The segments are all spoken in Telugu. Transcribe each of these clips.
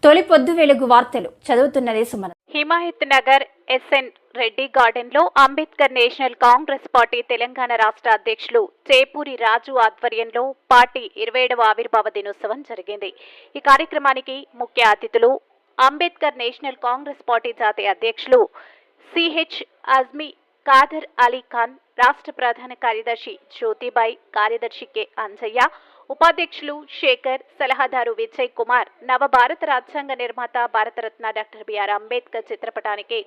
తొలి పొద్దు వెలుగు వార్తలు చదువుతున్నది సుమన్. హిమాయత్ నగర్ ఎస్ఎన్ రెడ్డి గార్డెన్ లో అంబేద్కర్ నేషనల్ కాంగ్రెస్ పార్టీ తెలంగాణ రాష్ట్ర అధ్యక్షులు చేపూరి రాజు ఆధ్వర్యంలో పార్టీ 27వ ఆవిర్భావ దినోత్సవం జరిగింది. ఈ కార్యక్రమానికి ముఖ్య అతిథులు అంబేద్కర్ నేషనల్ కాంగ్రెస్ పార్టీ జాతీయ అధ్యక్షులు సిహెచ్ అజ్మీ కాదర్ అలీ ఖాన్, రాష్ట్ర ప్రధాన కార్యదర్శి జ్యోతిబాయ్, కార్యదర్శి కె అంజయ్య, ఉపాధ్యక్షులు శేఖర్, సలహాదారు విజయ్ కుమార్, నవభారత రాజ్యాంగ నిర్మాత భారతరత్న డాక్టర్ బిఆర్ అంబేద్కర్ చిత్రపటానికి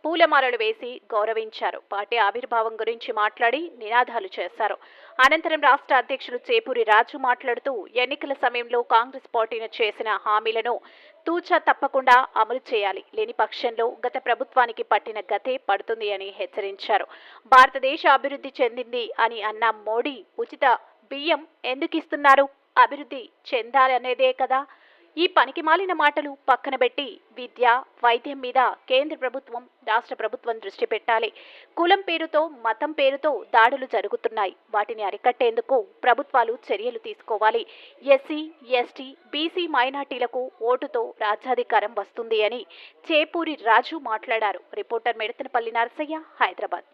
పూలమాలలు వేసి గౌరవించారు. పార్టీ ఆవిర్భావం గురించి మాట్లాడి నినాదాలు చేశారు. అనంతరం రాష్ట్ర అధ్యక్షులు చేపూరి రాజు మాట్లాడుతూ ఎన్నికల సమయంలో కాంగ్రెస్ పార్టీని చేసిన హామీలను తూచా తప్పకుండా అమలు చేయాలి, లేని పక్షంలో గత ప్రభుత్వానికి పట్టిన గతే పడుతుంది అని హెచ్చరించారు. భారతదేశ అభివృద్ధి చెందింది అని అన్న మోడీ ఉచిత బియ్యం ఎందుకు ఇస్తున్నారు? అభివృద్ధి చెందాలనేదే కదా. ఈ పనికి మాలిన మాటలు పక్కన పెట్టి విద్య, వైద్యం మీద కేంద్ర ప్రభుత్వం, రాష్ట్ర ప్రభుత్వం దృష్టి పెట్టాలి. కులం పేరుతో, మతం పేరుతో దాడులు జరుగుతున్నాయి. వాటిని అరికట్టేందుకు ప్రభుత్వాలు చర్యలు తీసుకోవాలి. ఎస్సీ, ఎస్టీ, బీసీ మైనార్టీలకు ఓటుతో రాజ్యాధికారం వస్తుంది అని చేపూరి రాజు మాట్లాడారు. Reporter Medatanapalli Narasaiah, Hyderabad.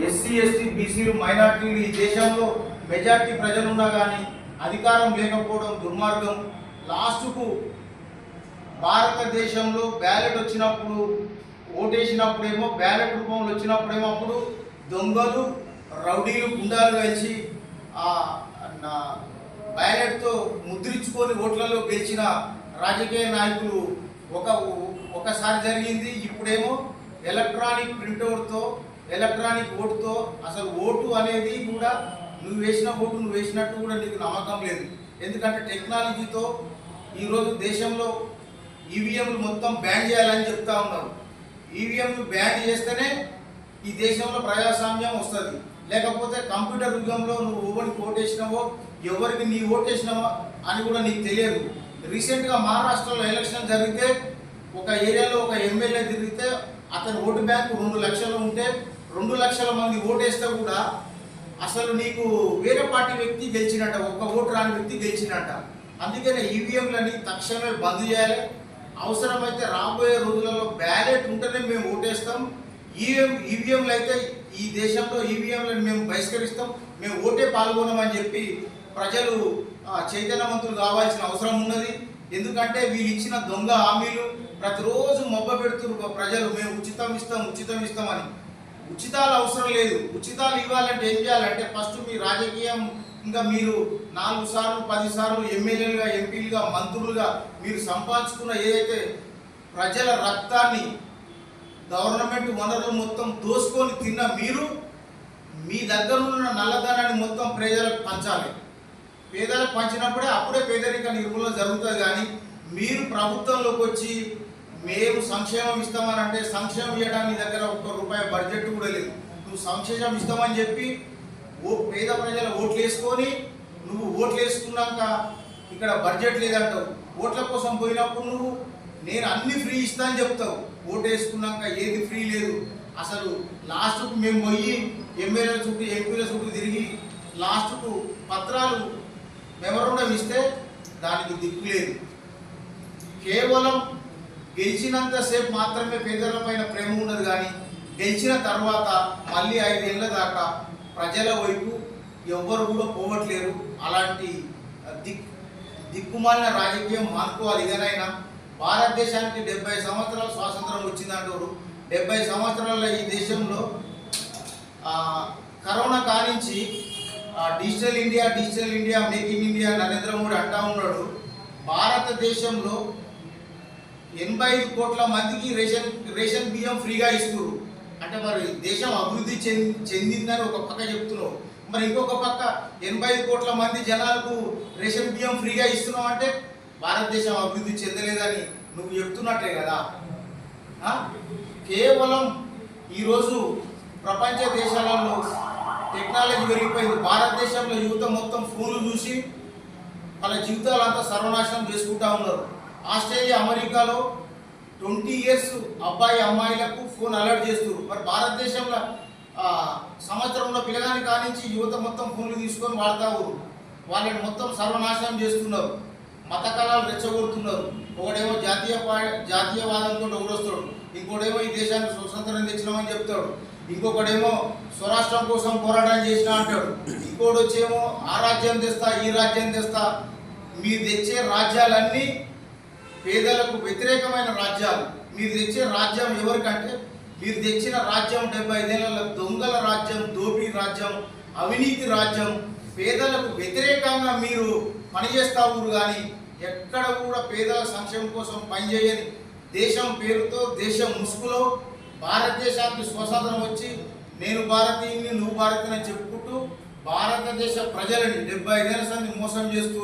SC, ST, బీసీలు, మైనార్టీలు ఈ దేశంలో మెజార్టీ ప్రజలున్నా కానీ అధికారం లేకపోవడం దుర్మార్గం. లాస్ట్కు భారతదేశంలో బ్యాలెట్ వచ్చినప్పుడు, ఓటేసినప్పుడేమో బ్యాలెట్ రూపంలో వచ్చినప్పుడేమో అప్పుడు దొంగలు, రౌడీలు, గుండాలు కలిసి బ్యాలెట్తో ముద్రించుకొని ఓట్లలో గెలిచిన రాజకీయ నాయకులు ఒకసారి జరిగింది. ఇప్పుడేమో ఎలక్ట్రానిక్ ప్రింట్అవుట్తో, ఎలక్ట్రానిక్ ఓటుతో, అసలు ఓటు అనేది కూడా నువ్వు వేసిన ఓటు నువ్వు వేసినట్టు కూడా నీకు నమ్మకం లేదు. ఎందుకంటే టెక్నాలజీతో ఈరోజు దేశంలో ఈవీఎంలు మొత్తం బ్యాన్ చేయాలని చెప్తా ఉన్నారు. ఈవీఎంలు బ్యాన్ చేస్తేనే ఈ దేశంలో ప్రజాస్వామ్యం వస్తుంది. లేకపోతే కంప్యూటర్ యుగంలో నువ్వు ఎవరికి ఓటేసినావో, ఎవరికి నీ ఓటేసినావో అని కూడా నీకు తెలియదు. రీసెంట్గా మహారాష్ట్రలో ఎలక్షన్ జరిగితే ఒక ఏరియాలో ఒక ఎమ్మెల్యే తిరిగితే అతని ఓటు బ్యాంకు 2 లక్షలు ఉంటే 2 లక్షల మంది ఓటేస్తే కూడా అసలు నీకు వేరే పార్టీ వ్యక్తి గెలిచినట్ట, ఒక్క ఓటు రాని వ్యక్తి గెలిచినట్ట. అందుకనే ఈవీఎంలని తక్షణమే బంద్ చేయాలి. అవసరమైతే రాబోయే రోజులలో బ్యాలెట్ ఉంటేనే మేము ఓటేస్తాం. ఈవీఎంలు అయితే ఈ దేశంలో ఈవీఎంలను మేము బహిష్కరిస్తాం, మేము ఓటే పాల్గొనమని చెప్పి ప్రజలు చైతన్యవంతులు కావాల్సిన అవసరం ఉన్నది. ఎందుకంటే వీళ్ళు ఇచ్చిన దొంగ హామీలు ప్రతిరోజు మొబ్బ పెడుతున్నారు ప్రజలు. మేము ఉచితం ఇస్తామని. ఉచితాలు అవసరం లేదు. ఉచితాలు ఇవ్వాలంటే ఏం చేయాలంటే ఫస్ట్ మీ రాజకీయం ఇంకా మీరు 4 సార్లు 10 సార్లు ఎమ్మెల్యేలుగా, ఎంపీలుగా, మంత్రులుగా మీరు సంపాదించుకున్న ఏదైతే ప్రజల రక్తాన్ని, గవర్నమెంట్ వనరులు మొత్తం దోసుకొని తిన్న మీరు మీ దగ్గర ఉన్న నల్లధనాన్ని మొత్తం ప్రజలకు పంచాలి. పేదలకు పంచినప్పుడే అప్పుడే పేదరిక నిర్మూలన జరుగుతుంది. కానీ మీరు ప్రభుత్వంలోకి వచ్చి మేము సంక్షేమం ఇస్తామని అంటే సంక్షేమం ఇవ్వడానికి దగ్గర ₹1 బడ్జెట్ కూడా లేదు. నువ్వు సంక్షేమం ఇస్తామని చెప్పి పేద ప్రజల ఓట్లు వేసుకొని నువ్వు ఓట్లు వేసుకున్నాక ఇక్కడ బడ్జెట్ లేదంటావు. ఓట్ల కోసం పోయినప్పుడు నువ్వు నేను అన్ని ఫ్రీ ఇస్తా అని చెప్తావు. ఓటు వేసుకున్నాక ఏది ఫ్రీ లేదు. అసలు లాస్ట్కు మేము పోయి ఎమ్మెల్యేల చుట్టూ, ఎంపీల చుట్టూ తిరిగి లాస్ట్కు పత్రాలు మెమోరాండం ఇస్తే దానికి దిక్కు లేదు. కేవలం గెలిచినంతసేపు మాత్రమే పేదల పైన ప్రేమ ఉన్నది. కానీ గెలిచిన తర్వాత మళ్ళీ 5 ఏళ్ళ దాకా ప్రజల వైపు ఎవ్వరు కూడా పోవట్లేరు. అలాంటి దిక్కుమాలిన రాజకీయం మానుకోవాలి. ఇదనైనా భారతదేశానికి 70 సంవత్సరాల స్వాతంత్రం వచ్చిందంటారు. 70 సంవత్సరాల ఈ దేశంలో కరోనా కానించి digital India, make in India Narendra Modi అంటా ఉన్నాడు. భారతదేశంలో 85 కోట్ల మందికి రేషన్ బియ్యం ఫ్రీగా ఇస్తున్నారు. అంటే మరి దేశం అభివృద్ధి చెందిందని ఒక పక్క చెప్తున్నావు, మరి ఇంకొక పక్క 85 కోట్ల మంది జనాలకు రేషన్ బియ్యం ఫ్రీగా ఇస్తున్నావు అంటే భారతదేశం అభివృద్ధి చెందలేదని నువ్వు చెప్తున్నట్టే కదా. కేవలం ఈరోజు ప్రపంచ దేశాలలో టెక్నాలజీ పెరిగిపోయింది. భారతదేశంలో యువత మొత్తం ఫోన్లు చూసి వాళ్ళ జీవితాలంతా సర్వనాశనం చేసుకుంటా ఉన్నారు. ఆస్ట్రేలియా, అమెరికాలో 20 ఇయర్స్ అబ్బాయి అమ్మాయిలకు ఫోన్ అలర్ట్ చేస్తున్నారు. మరి భారతదేశంలో సంవత్సరంలో పిల్లగాని కానించి యువత మొత్తం ఫోన్లు తీసుకొని వాడతా ఊరు వాళ్ళని మొత్తం సర్వనాశనం చేస్తున్నారు. మత కళాలు రెచ్చగొడుతున్నారు. ఒకడేమో జాతీయవాదంతో ఒకడొస్తాడు, ఇంకోటేమో ఈ దేశానికి స్వతంత్రం తెచ్చినామని చెప్తాడు, ఇంకొకడేమో స్వరాష్ట్రం కోసం పోరాటం చేసినా అంటాడు, ఇంకోటి వచ్చేమో ఆ రాజ్యం తెస్తా ఈ రాజ్యం తెస్తా. మీరు తెచ్చే రాజ్యాలన్నీ పేదలకు వ్యతిరేకమైన రాజ్యాలు. మీరు తెచ్చే రాజ్యం ఎవరికంటే మీరు తెచ్చిన రాజ్యం 75 ఏళ్ళ దొంగల రాజ్యం, దోపిడీ రాజ్యం, అవినీతి రాజ్యం. పేదలకు వ్యతిరేకంగా మీరు పనిచేస్తా ఊరు కానీ ఎక్కడ కూడా పేదల సంక్షేమం కోసం పనిచేయని దేశం పేరుతో దేశం ముసుగులో భారతదేశానికి స్వతంత్రం వచ్చి నేను భారతీయుని నువ్వు భారతీయుని చెప్పుకుంటూ భారతదేశ ప్రజలని 75 ఏళ్ళ సంది మోసం చేస్తూ